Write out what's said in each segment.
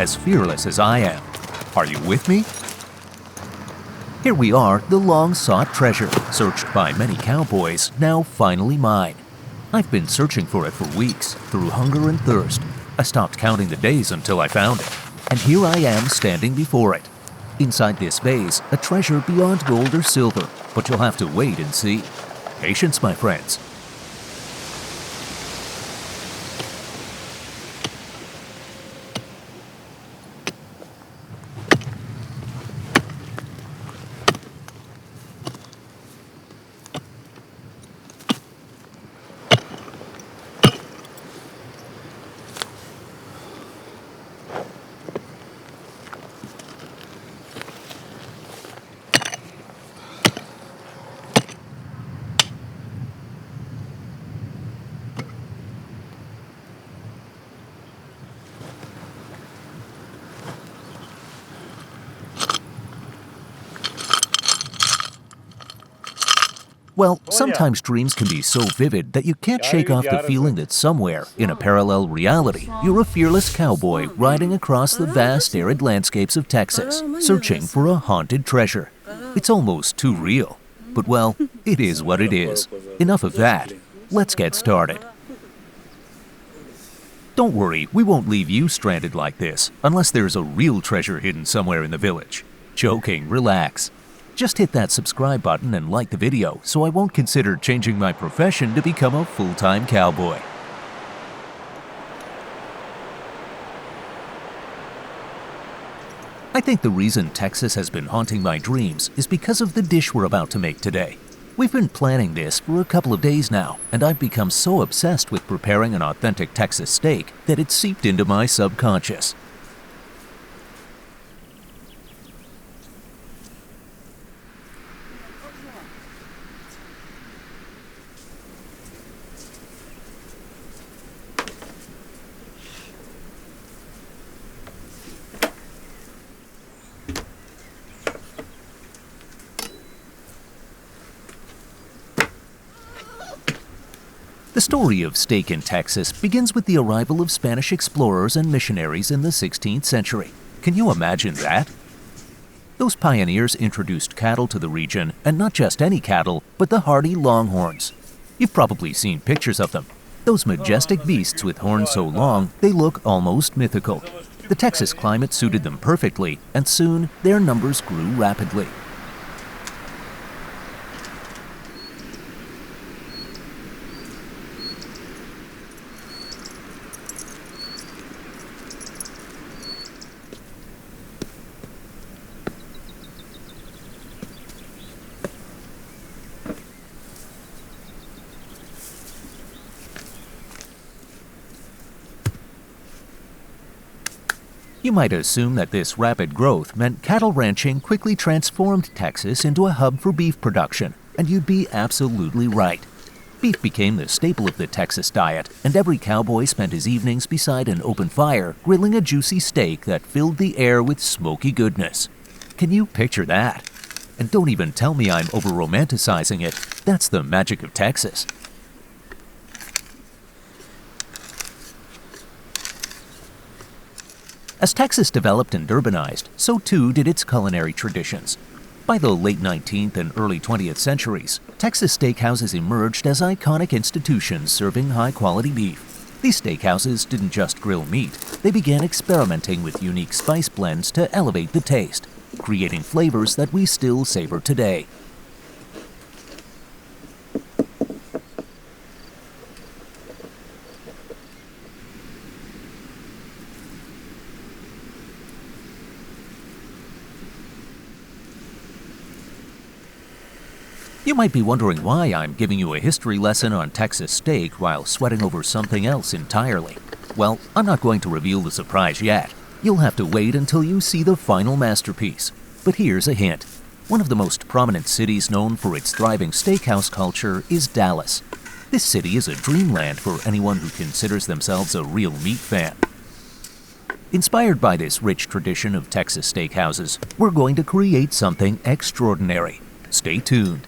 as fearless as I am. Are you with me? Here we are, the long-sought treasure, searched by many cowboys, now finally mine. I've been searching for it for weeks, through hunger and thirst. I stopped counting the days until I found it. And here I am standing before it. Inside this vase, a treasure beyond gold or silver, but you'll have to wait and see. Patience, my friends. Well, sometimes dreams can be so vivid that you can't shake off the feeling that somewhere, in a parallel reality, you're a fearless cowboy riding across the vast arid landscapes of Texas, searching for a haunted treasure. It's almost too real. But well, it is what it is. Enough of that. Let's get started. Don't worry, we won't leave you stranded like this, unless there's a real treasure hidden somewhere in the village. Joking, relax. Just hit that subscribe button and like the video so I won't consider changing my profession to become a full-time cowboy. I think the reason Texas has been haunting my dreams is because of the dish we're about to make today. We've been planning this for a couple of days now, and I've become so obsessed with preparing an authentic Texas steak that it's seeped into my subconscious. The story of steak in Texas begins with the arrival of Spanish explorers and missionaries in the 16th century. Can you imagine that? Those pioneers introduced cattle to the region, and not just any cattle, but the hardy longhorns. You've probably seen pictures of them. Those majestic beasts with horns so long, they look almost mythical. The Texas climate suited them perfectly, and soon their numbers grew rapidly. You might assume that this rapid growth meant cattle ranching quickly transformed Texas into a hub for beef production, and you'd be absolutely right. Beef became the staple of the Texas diet, and every cowboy spent his evenings beside an open fire grilling a juicy steak that filled the air with smoky goodness. Can you picture that? And don't even tell me I'm over-romanticizing it. That's the magic of Texas. As Texas developed and urbanized, so too did its culinary traditions. By the late 19th and early 20th centuries, Texas steakhouses emerged as iconic institutions serving high-quality beef. These steakhouses didn't just grill meat, they began experimenting with unique spice blends to elevate the taste, creating flavors that we still savor today. You might be wondering why I'm giving you a history lesson on Texas steak while sweating over something else entirely. Well, I'm not going to reveal the surprise yet. You'll have to wait until you see the final masterpiece. But here's a hint. One of the most prominent cities known for its thriving steakhouse culture is Dallas. This city is a dreamland for anyone who considers themselves a real meat fan. Inspired by this rich tradition of Texas steakhouses, we're going to create something extraordinary. Stay tuned.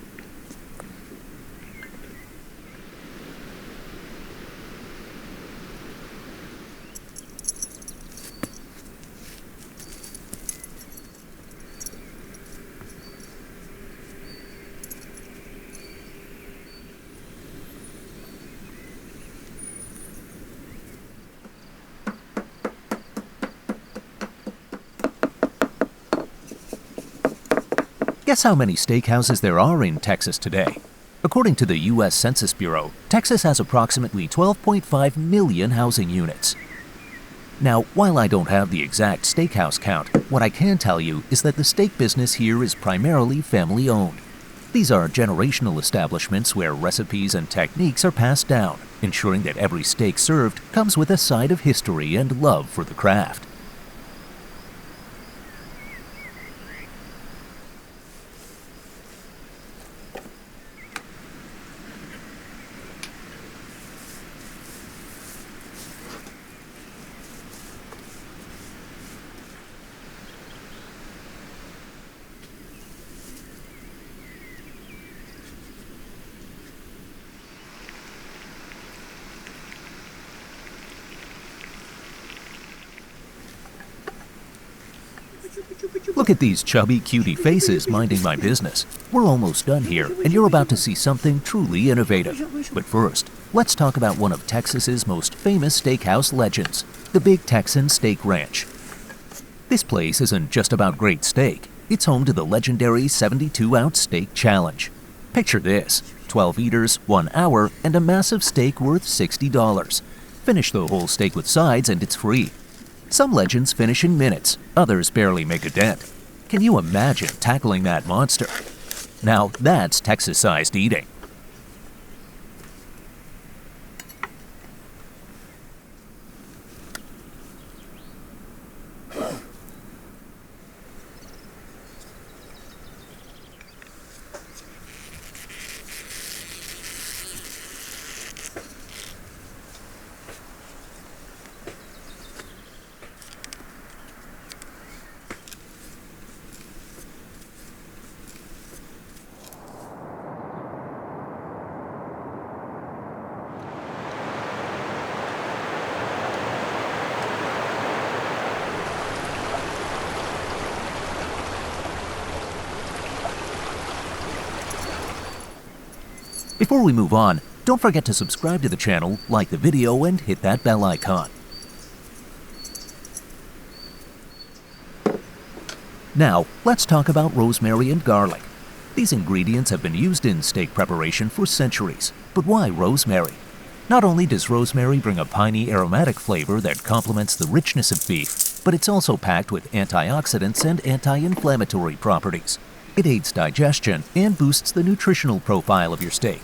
Guess how many steakhouses there are in Texas today? According to the U.S. Census Bureau, Texas has approximately 12.5 million housing units. Now, while I don't have the exact steakhouse count, what I can tell you is that the steak business here is primarily family-owned. These are generational establishments where recipes and techniques are passed down, ensuring that every steak served comes with a side of history and love for the craft. Look at these chubby cutie faces minding my business. We're almost done here, and you're about to see something truly innovative. But first, let's talk about one of Texas's most famous steakhouse legends, the Big Texan Steak Ranch. This place isn't just about great steak. It's home to the legendary 72-ounce steak challenge. Picture this: 12 eaters, 1 hour, and a massive steak worth $60. Finish the whole steak with sides and it's free. Some legends finish in minutes, others barely make a dent. Can you imagine tackling that monster? Now that's Texas-sized eating. Before we move on, don't forget to subscribe to the channel, like the video, and hit that bell icon. Now, let's talk about rosemary and garlic. These ingredients have been used in steak preparation for centuries. But why rosemary? Not only does rosemary bring a piney aromatic flavor that complements the richness of beef, but it's also packed with antioxidants and anti-inflammatory properties. It aids digestion and boosts the nutritional profile of your steak.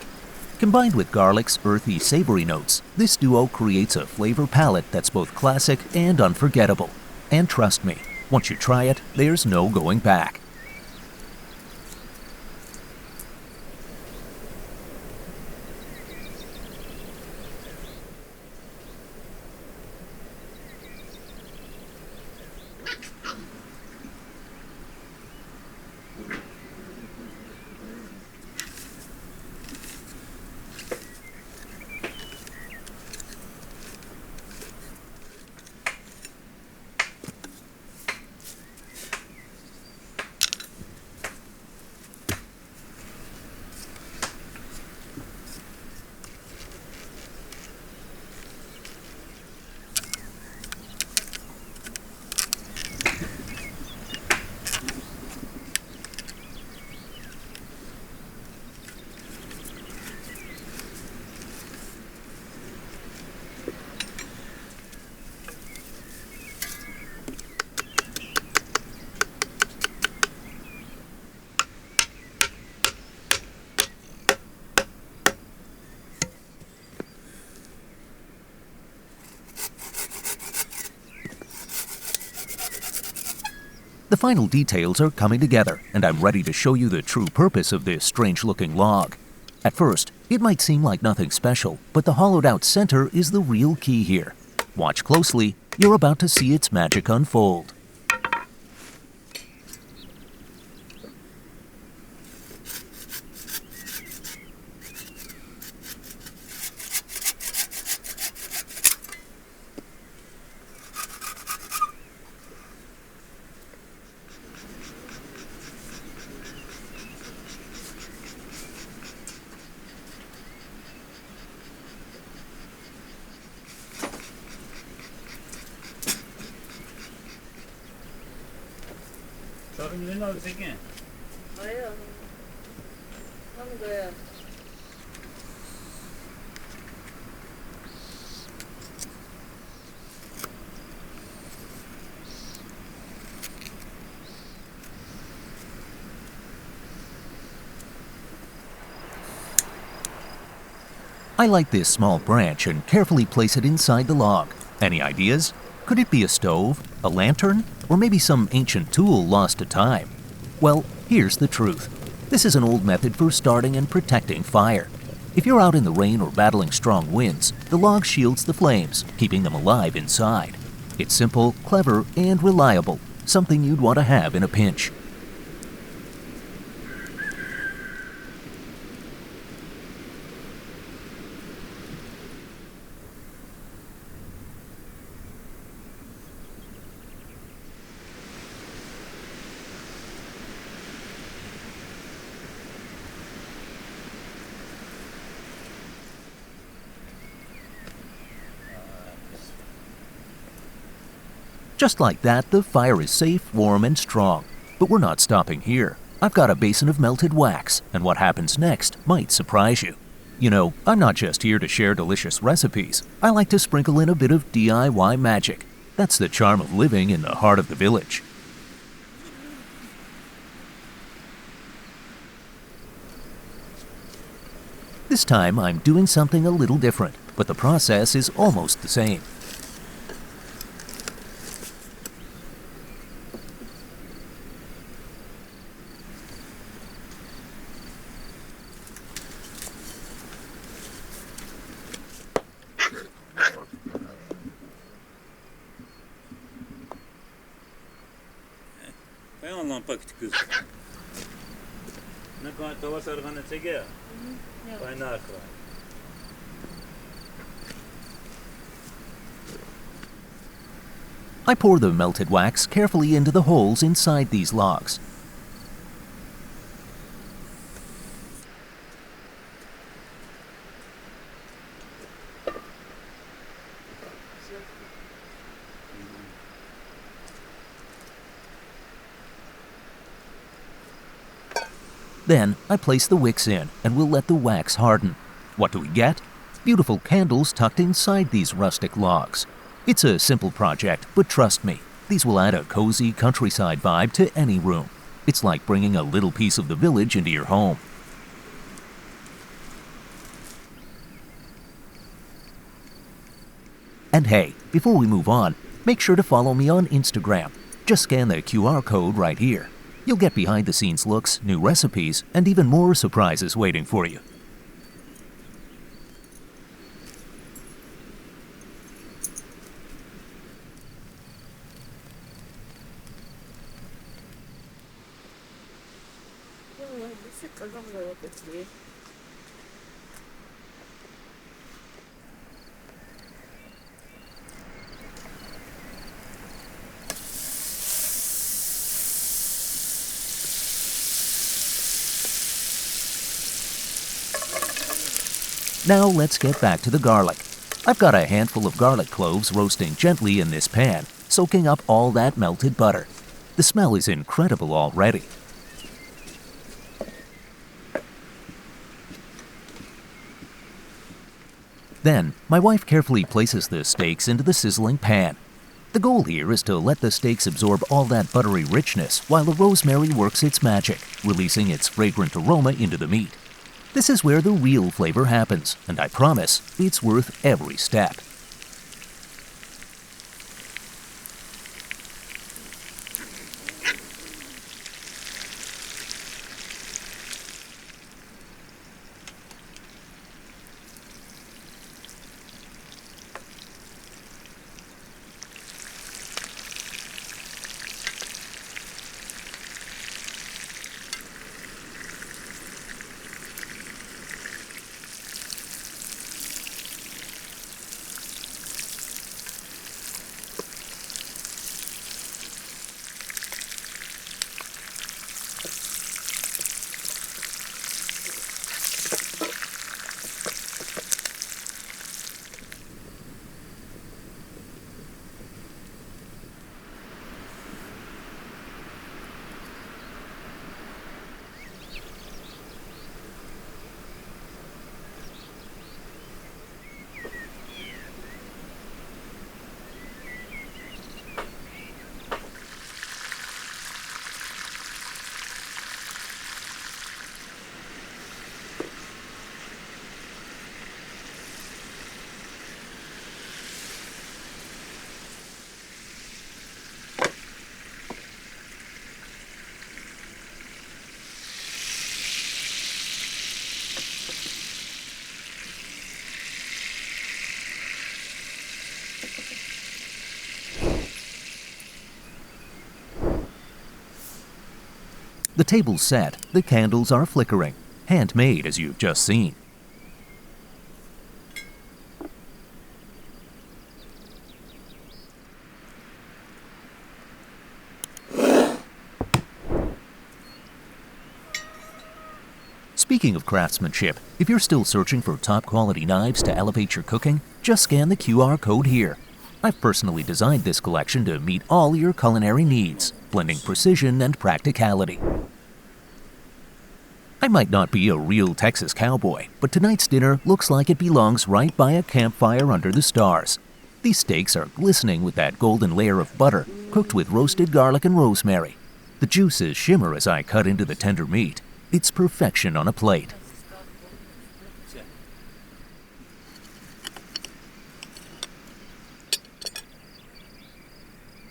Combined with garlic's earthy, savory notes, this duo creates a flavor palette that's both classic and unforgettable. And trust me, once you try it, there's no going back. The final details are coming together, and I'm ready to show you the true purpose of this strange-looking log. At first, it might seem like nothing special, but the hollowed-out center is the real key here. Watch closely, you're about to see its magic unfold. 아야, 하는 거야. I light this small branch and carefully place it inside the log. Any ideas? Could it be a stove, a lantern, or maybe some ancient tool lost to time? Well, here's the truth. This is an old method for starting and protecting fire. If you're out in the rain or battling strong winds, the log shields the flames, keeping them alive inside. It's simple, clever, and reliable, something you'd want to have in a pinch. Just like that, the fire is safe, warm, and strong. But we're not stopping here. I've got a basin of melted wax, and what happens next might surprise you. You know, I'm not just here to share delicious recipes. I like to sprinkle in a bit of DIY magic. That's the charm of living in the heart of the village. This time I'm doing something a little different, but the process is almost the same. Kayan lampa küçük kız. Ne kadar tava sargana çekiyor? Kaynağı akra. I pour the melted wax carefully into the holes inside these logs. Then I place the wicks in and we'll let the wax harden. What do we get? Beautiful candles tucked inside these rustic logs. It's a simple project, but trust me, these will add a cozy countryside vibe to any room. It's like bringing a little piece of the village into your home. And hey, before we move on, make sure to follow me on Instagram. Just scan the QR code right here. You'll get behind-the-scenes looks, new recipes, and even more surprises waiting for you. 색깔 그런 거였겠지. Now let's get back to the garlic. I've got a handful of garlic cloves roasting gently in this pan, soaking up all that melted butter. The smell is incredible already. Then, my wife carefully places the steaks into the sizzling pan. The goal here is to let the steaks absorb all that buttery richness while the rosemary works its magic, releasing its fragrant aroma into the meat. This is where the real flavor happens, and I promise it's worth every step. The table's set, the candles are flickering, handmade as you've just seen. Speaking of craftsmanship, if you're still searching for top-quality knives to elevate your cooking, just scan the QR code here. I've personally designed this collection to meet all your culinary needs, blending precision and practicality. I might not be a real Texas cowboy, but tonight's dinner looks like it belongs right by a campfire under the stars. These steaks are glistening with that golden layer of butter, cooked with roasted garlic and rosemary. The juices shimmer as I cut into the tender meat. It's perfection on a plate.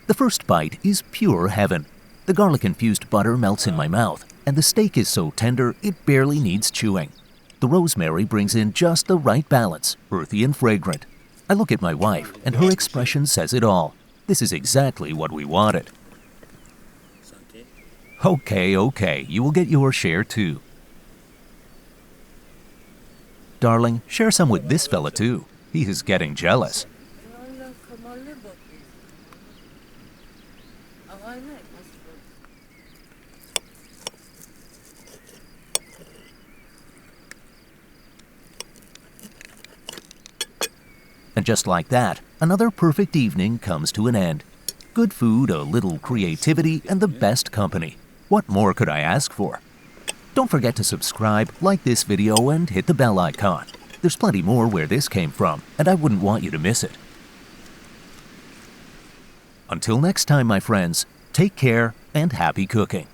The first bite is pure heaven. The garlic-infused butter melts in my mouth, and the steak is so tender it barely needs chewing. The rosemary brings in just the right balance, earthy and fragrant. I look at my wife, and her expression says it all. This is exactly what we wanted. Okay, you will get your share too. Darling, share some with this fella too. He is getting jealous. And just like that, another perfect evening comes to an end. Good food, a little creativity, and the best company. What more could I ask for? Don't forget to subscribe, like this video, and hit the bell icon. There's plenty more where this came from, and I wouldn't want you to miss it. Until next time, my friends, take care and happy cooking.